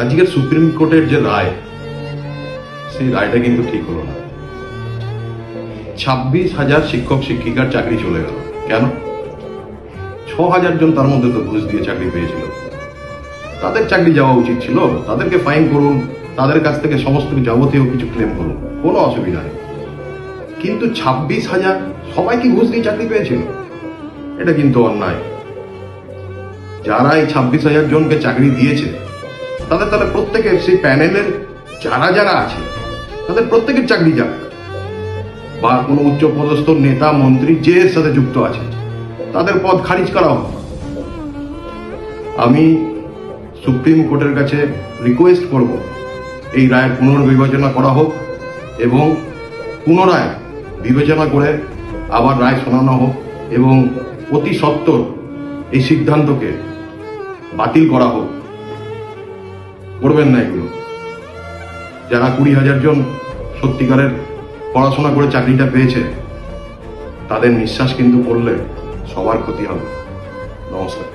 আজকের সুপ্রিম কোর্টের যে রায়, সেই রায়টা কিন্তু ঠিক হলো না। 26,000 শিক্ষক শিক্ষিকার চাকরি চলে গেল। কেন? 6,000 জন তার মধ্যে তো ঘুষ দিয়ে চাকরি পেয়েছিল। তাদের চাকরি যাওয়া উচিত ছিল। তাদেরকে ফাইন করুন, তাদের কাছ থেকে সমস্ত যাবতীয় কিছু ক্লেম করুন, কোনো অসুবিধা নেই। কিন্তু 26,000 সবাই কি ঘুষ দিয়ে চাকরি পেয়েছিল? এটা কিন্তু অন্যায়। যারা এই 26,000 জনকে চাকরি দিয়েছে, তাদের প্রত্যেকের, সেই প্যানেলের যারা যারা আছে, তাদের প্রত্যেকের চাকরি যাক, বা কোনো উচ্চ পদস্থ নেতা মন্ত্রী যে এর সাথে যুক্ত আছে, তাদের পদ খারিজ করা হোক। আমি সুপ্রিম কোর্টের কাছে রিকোয়েস্ট করব, এই রায়ের পুনর্বিবেচনা করা হোক এবং পুনরায় বিবেচনা করে আবার রায় শোনানো হোক এবং অতি সত্বর এই সিদ্ধান্তকে বাতিল করা হোক। করবেন না এগুলো। যারা 20,000 জন সত্যিকারের পড়াশোনা করে চাকরিটা পেয়েছে, তাদের নিঃশ্বাস কিন্তু পড়লে সবার ক্ষতি হবে। নমস্কার।